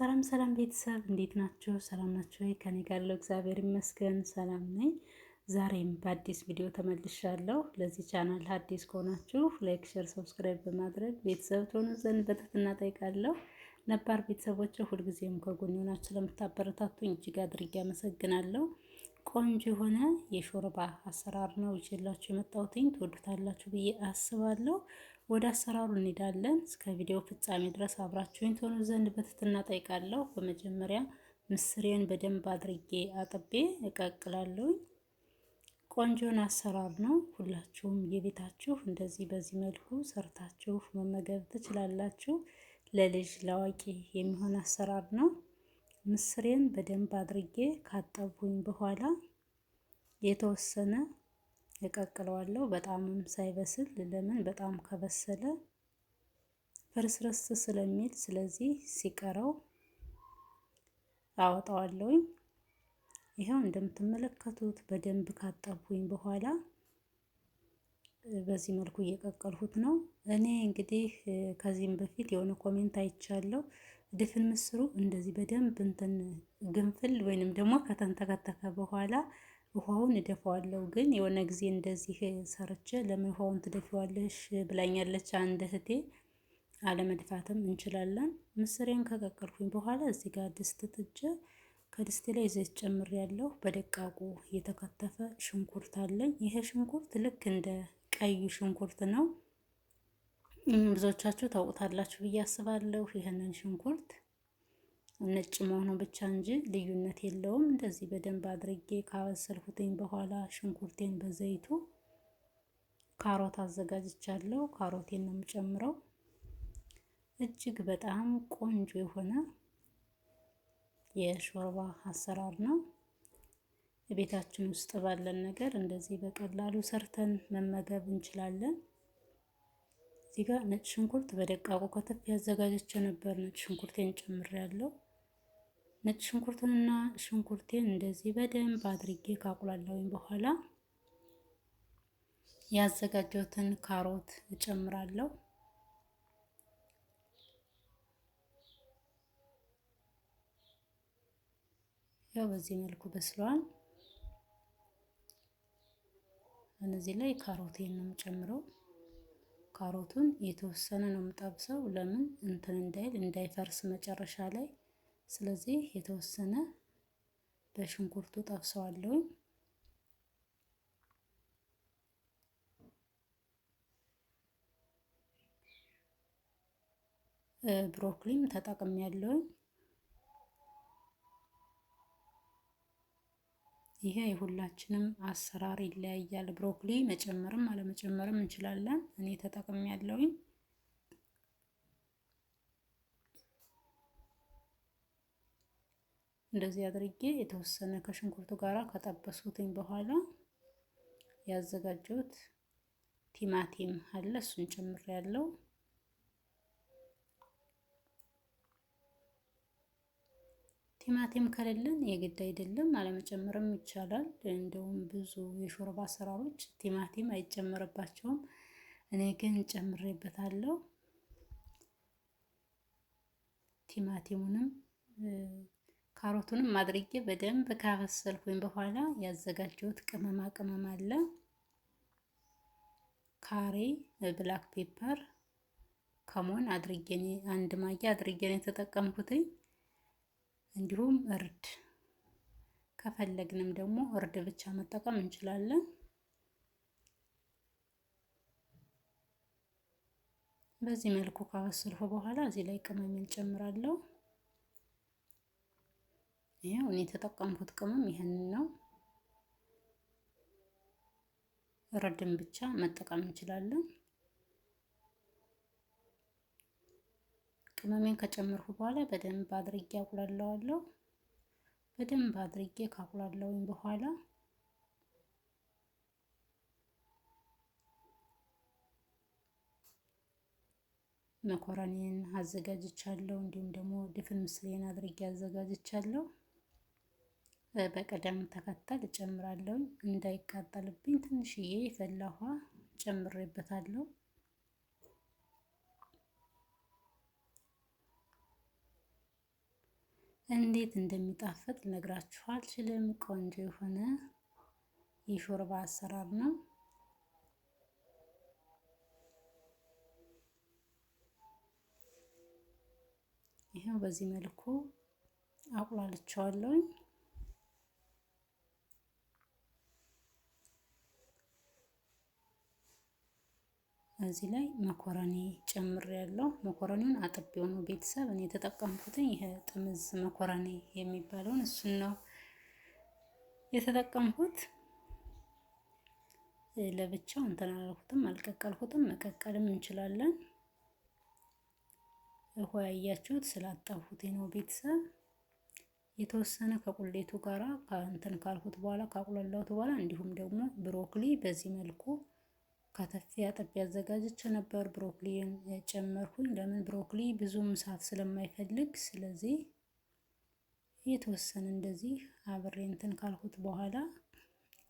ሰላም ሰላም ቤተሰብ እንዴት ናችሁ? ሰላም ናችሁ ወይ? ከኔ ጋር ያለው እግዚአብሔር ይመስገን ሰላም ነኝ። ዛሬም በአዲስ ቪዲዮ ተመልሻለሁ። ለዚህ ቻናል አዲስ ከሆናችሁ ላይክ፣ ሼር፣ ሰብስክራይብ በማድረግ ቤተሰብ ትሆኑ ዘንድ በትህትና እጠይቃለሁ። ነባር ቤተሰቦች ሁልጊዜም ከጎኔ ሆናችሁ ስለምታበረታቱኝ እጅግ አድርጌ አመሰግናለሁ። ቆንጆ የሆነ የሾርባ አሰራር ነው ይዤላችሁ የመጣሁትኝ ትወዱታላችሁ ብዬ አስባለሁ። ወደ አሰራሩ እንሄዳለን። እስከ ቪዲዮ ፍጻሜ ድረስ አብራችሁኝ ትሆኑ ዘንድ በትህትና ጠይቃለሁ። በመጀመሪያ ምስሬን በደንብ አድርጌ አጥቤ እቀቅላለሁ። ቆንጆን አሰራር ነው። ሁላችሁም የቤታችሁ እንደዚህ በዚህ መልኩ ሰርታችሁ መመገብ ትችላላችሁ። ለልጅ ለአዋቂ የሚሆን አሰራር ነው። ምስሬን በደንብ አድርጌ ካጠቡኝ በኋላ የተወሰነ እቀቅለዋለሁ። በጣምም ሳይበስል፣ ለምን በጣም ከበሰለ ፍርስርስ ስለሚል፣ ስለዚህ ሲቀረው አወጣዋለሁኝ። ይኸው እንደምትመለከቱት በደንብ ካጠቡኝ በኋላ በዚህ መልኩ እየቀቀልሁት ነው። እኔ እንግዲህ ከዚህም በፊት የሆነ ኮሜንት አይቻለሁ። ድፍን ምስሩ እንደዚህ በደንብ እንትን ግንፍል ወይንም ደግሞ ከተንተከተከ በኋላ ውሃውን እደፋዋለሁ። ግን የሆነ ጊዜ እንደዚህ ሰርቼ ለምን ውሃውን ትደፊዋለሽ ብላኛለች አንድ እህቴ። አለመድፋትም እንችላለን። ምስሬን ከቀቀልኩኝ በኋላ እዚህ ጋር ድስት ጥጄ ከድስቴ ላይ ዘይት ጨምሬያለሁ። በደቃቁ የተከተፈ ሽንኩርት አለኝ። ይሄ ሽንኩርት ልክ እንደ ቀዩ ሽንኩርት ነው። ብዙዎቻችሁ ታውቁታላችሁ ብዬ አስባለሁ። ይህንን ሽንኩርት ነጭ መሆኑ ብቻ እንጂ ልዩነት የለውም። እንደዚህ በደንብ አድርጌ ካበሰልኩትኝ በኋላ ሽንኩርቴን በዘይቱ ካሮት አዘጋጅቻለሁ። ካሮቴን ነው የምጨምረው። እጅግ በጣም ቆንጆ የሆነ የሾርባ አሰራር ነው። ቤታችን ውስጥ ባለን ነገር እንደዚህ በቀላሉ ሰርተን መመገብ እንችላለን። እዚህ ጋር ነጭ ሽንኩርት በደቃቁ ከተፍ ያዘጋጀች ነበር። ነጭ ሽንኩርቴን ጨምሬያለሁ። ነጭ ሽንኩርቱንና ሽንኩርቴን እንደዚህ በደንብ አድርጌ ካቁላለሁኝ በኋላ ያዘጋጀሁትን ካሮት እጨምራለሁ። ያው በዚህ መልኩ በስሏል። እነዚህ ላይ ካሮቴን ነው የምጨምረው። ካሮቱን የተወሰነ ነው የምጠብሰው። ለምን እንትን እንዳይል እንዳይፈርስ መጨረሻ ላይ። ስለዚህ የተወሰነ በሽንኩርቱ ጠብሰዋለሁ። ብሮኮሊም ተጠቅሜያለሁ። ይሄ የሁላችንም አሰራር ይለያያል። ብሮኮሊ መጨመርም አለመጨመርም እንችላለን። እኔ ተጠቅሜያለሁ። እንደዚህ አድርጌ የተወሰነ ከሽንኩርቱ ጋራ ከጠበስኩትኝ በኋላ ያዘጋጀሁት ቲማቲም አለ፣ እሱን ጨምሬያለሁ። ቲማቲም ከሌለን የግድ አይደለም አለመጨመርም ይቻላል። እንደውም ብዙ የሾርባ አሰራሮች ቲማቲም አይጨመርባቸውም። እኔ ግን ጨምሬበታለሁ። ቲማቲሙንም ካሮቱንም አድርጌ በደንብ ካበሰልኩኝ በኋላ ያዘጋጀሁት ቅመማ ቅመም አለ። ካሬ፣ ብላክ ፔፐር፣ ከሞን አድርጌ አንድ ማንኪያ አድርጌ ነው የተጠቀምኩትኝ። እንዲሁም እርድ ከፈለግንም ደግሞ እርድ ብቻ መጠቀም እንችላለን። በዚህ መልኩ ካበሰልኩ በኋላ እዚህ ላይ ቅመሜን ጨምራለሁ። ይሄው እኔ የተጠቀምኩት ቅመም ይሄንን ነው። እርድን ብቻ መጠቀም እንችላለን። ቅመሜን ከጨመርኩ በኋላ በደንብ አድርጌ አቁላለዋለሁ። በደንብ አድርጌ ካቁላለሁኝ በኋላ መኮረኒን አዘጋጅቻለሁ። እንዲሁም ደግሞ ድፍን ምስሌን አድርጌ አዘጋጅቻለሁ። በቅደም ተከተል እጨምራለሁ። እንዳይቃጠልብኝ ትንሽዬ የፈላ ውሃ ጨምሬበታለሁ። እንዴት እንደሚጣፍጥ ልነግራችሁ አልችልም። ቆንጆ የሆነ የሾርባ አሰራር ነው። ይሄው በዚህ መልኩ አቁላልቸዋለሁ። እዚህ ላይ መኮረኒ ጨምሬያለሁ። መኮረኒውን አጥቤው ነው ቤተሰብ እኔ የተጠቀምኩት። ይሄ ጥምዝ መኮረኒ የሚባለውን እሱን ነው የተጠቀምኩት። ለብቻው እንትን አላልኩትም፣ አልቀቀልኩትም። መቀቀልም እንችላለን። ውሃ ያያችሁት ስላጠብኩት ነው ቤተሰብ። የተወሰነ ከቁሌቱ ጋራ እንትን ካልኩት በኋላ ካቁላላሁት በኋላ እንዲሁም ደግሞ ብሮኮሊ በዚህ መልኩ ከተፌ አጥቤ አዘጋጅቼ ነበር። ብሮኮሊን ጨመርኩኝ። ለምን ብሮኮሊ ብዙም እሳት ስለማይፈልግ፣ ስለዚህ የተወሰነ እንደዚህ አብሬ እንትን ካልኩት በኋላ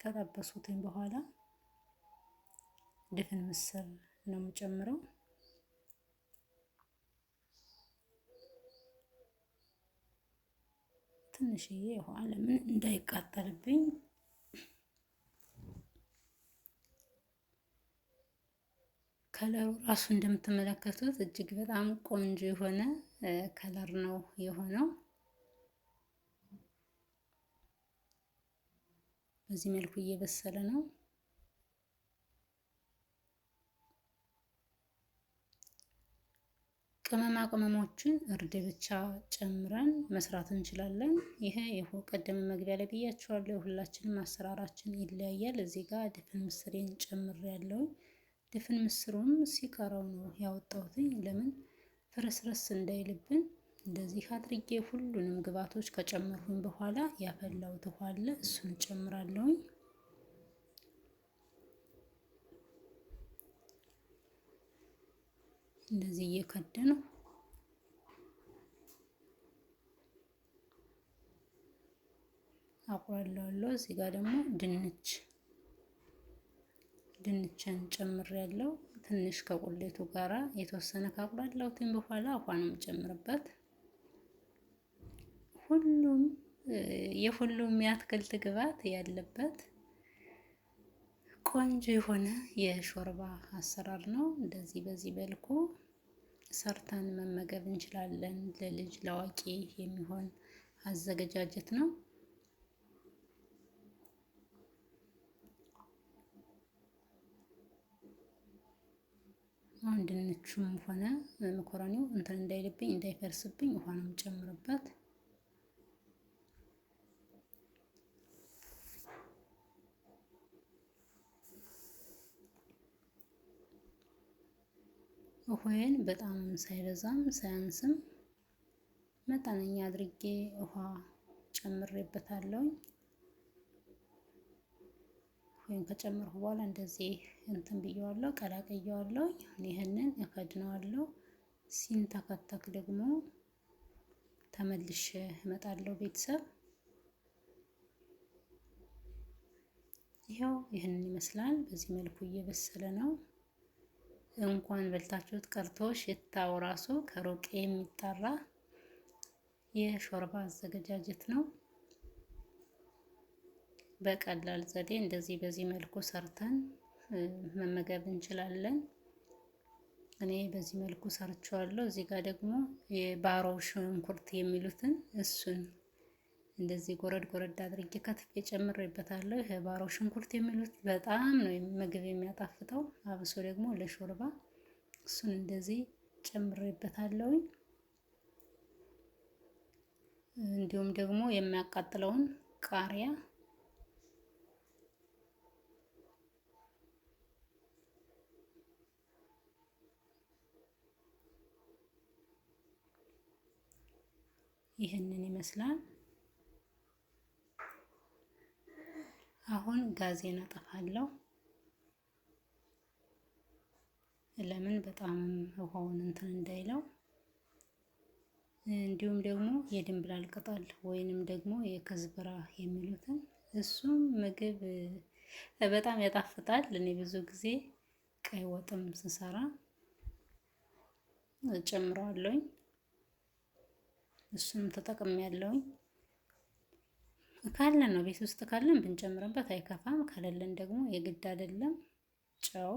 ከጠበሱትኝ በኋላ ድፍን ምስር ነው የምጨምረው። ትንሽዬ ውሃ ለምን እንዳይቃጠልብኝ። ከለሩ ራሱ እንደምትመለከቱት እጅግ በጣም ቆንጆ የሆነ ከለር ነው የሆነው። በዚህ መልኩ እየበሰለ ነው። ቅመማ ቅመሞችን እርድ ብቻ ጨምረን መስራት እንችላለን። ይሄ ቀደም መግቢያ ላይ ብያችኋለሁ። ሁላችንም አሰራራችን ይለያያል። እዚህ ጋር ድፍን ምስሬን ጨምሬያለሁ። ድፍን ምስሩም ሲቀረው ነው ያወጣሁትኝ። ለምን ፍርስርስ እንዳይልብን እንደዚህ አድርጌ ሁሉንም ግብአቶች ከጨመርኩኝ በኋላ ያፈላሁት ውሃ አለ፣ እሱን ጨምራለሁኝ። እንደዚህ እየከደኑ አቁላለዋለሁ። እዚህ ጋር ደግሞ ድንችን ጨምሬያለሁ። ትንሽ ከቁሌቱ ጋራ የተወሰነ ካቁላላሁትኝ በኋላ ውሃ ነው የምጨምርበት። የሁሉም የአትክልት ግብአት ያለበት ቆንጆ የሆነ የሾርባ አሰራር ነው። እንደዚህ በዚህ መልኩ ሰርተን መመገብ እንችላለን። ለልጅ ለአዋቂ የሚሆን አዘገጃጀት ነው። አሁን ድንቹም ሆነ መኮረኒው እንትን እንዳይልብኝ እንዳይፈርስብኝ ውሃ ነው የምጨምርበት። ውሃዬን በጣም ሳይበዛም ሳያንስም መጠነኛ አድርጌ ውሃ ጨምሬበታለሁ። ይሄን ከጨመርኩ በኋላ እንደዚህ እንትን ብየዋለሁ፣ ቀላቅየዋለሁ። ይሄንን እከድነዋለሁ። ሲንተከተክ ደግሞ ተመልሼ እመጣለሁ ቤተሰብ። ይኸው ይህንን ይመስላል። በዚህ መልኩ እየበሰለ ነው። እንኳን በልታችሁት ቀርቶ ሽታው ራሱ ከሩቅ የሚጠራ የሾርባ አዘገጃጀት ነው። በቀላል ዘዴ እንደዚህ በዚህ መልኩ ሰርተን መመገብ እንችላለን። እኔ በዚህ መልኩ ሰርቼዋለሁ። እዚህ ጋር ደግሞ የባሮ ሽንኩርት የሚሉትን እሱን እንደዚህ ጎረድ ጎረድ አድርጌ ከትፌ ጨምሬበታለሁ። ይሄ ባሮ ሽንኩርት የሚሉት በጣም ነው ምግብ የሚያጣፍጠው፣ አብሶ ደግሞ ለሾርባ። እሱን እንደዚህ ጨምሬበታለሁ። እንዲሁም ደግሞ የሚያቃጥለውን ቃሪያ ይህንን ይመስላል። አሁን ጋዜን አጠፋለሁ። ለምን በጣም ውሃውን እንትን እንዳይለው። እንዲሁም ደግሞ የድንብላል ቅጠል ወይንም ደግሞ የከዝበራ የሚሉትን እሱም ምግብ በጣም ያጣፍጣል። እኔ ብዙ ጊዜ ቀይ ወጥም ስሰራ ጨምረዋለሁኝ። እሱንም ተጠቅሜያለሁኝ። ካለን ነው ቤት ውስጥ ካለን ብንጨምርበት አይከፋም። ከሌለን ደግሞ የግድ አይደለም። ጨው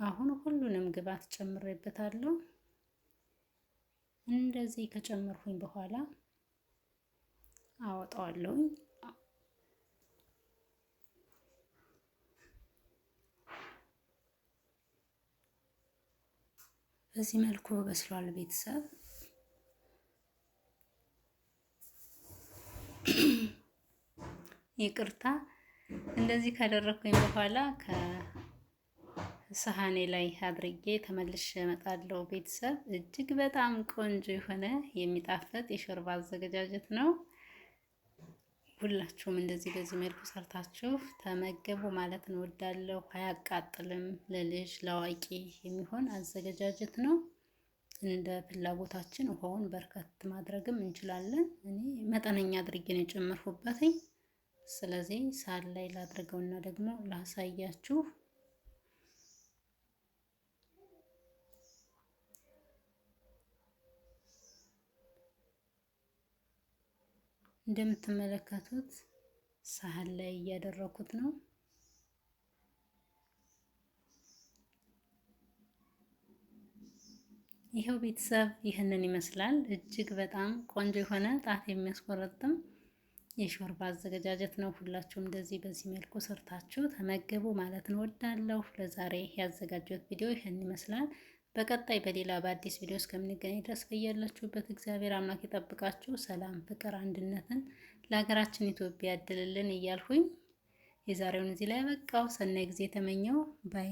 አሁን ሁሉንም ግብአት ጨምሬበታለሁ። እንደዚህ ከጨመርኩኝ በኋላ አወጣዋለሁኝ። በዚህ መልኩ በስሏል ቤተሰብ። ይቅርታ እንደዚህ ካደረኩኝ በኋላ ከሰሃኔ ላይ አድርጌ ተመልሼ እመጣለሁ። ቤተሰብ እጅግ በጣም ቆንጆ የሆነ የሚጣፍጥ የሾርባ አዘገጃጀት ነው። ሁላችሁም እንደዚህ በዚህ መልኩ ሰርታችሁ ተመገቡ ማለት ነው። እወዳለሁ። አያቃጥልም። ለልጅ ለአዋቂ የሚሆን አዘገጃጀት ነው። እንደ ፍላጎታችን ውሃውን በርከት ማድረግም እንችላለን። እኔ መጠነኛ አድርጌ ነው የጨመርኩበት። ስለዚህ ሳህን ላይ ላድርገውና ደግሞ ላሳያችሁ። እንደምትመለከቱት ሳህን ላይ እያደረኩት ነው። ይሄው ቤተሰብ ይህንን ይመስላል። እጅግ በጣም ቆንጆ የሆነ ጣት የሚያስቆረጥም የሾርባ አዘገጃጀት ነው። ሁላችሁም እንደዚህ በዚህ መልኩ ሰርታችሁ ተመገቡ ማለት ነው። ወዳለሁ። ለዛሬ ያዘጋጀሁት ቪዲዮ ይህን ይመስላል። በቀጣይ በሌላ በአዲስ ቪዲዮ እስከምንገናኝ ድረስ በያላችሁበት እግዚአብሔር አምላክ ይጠብቃችሁ። ሰላም፣ ፍቅር፣ አንድነትን ለሀገራችን ኢትዮጵያ ያድልልን እያልሁኝ የዛሬውን እዚህ ላይ በቃው። ሰናይ ጊዜ ተመኘው ባይ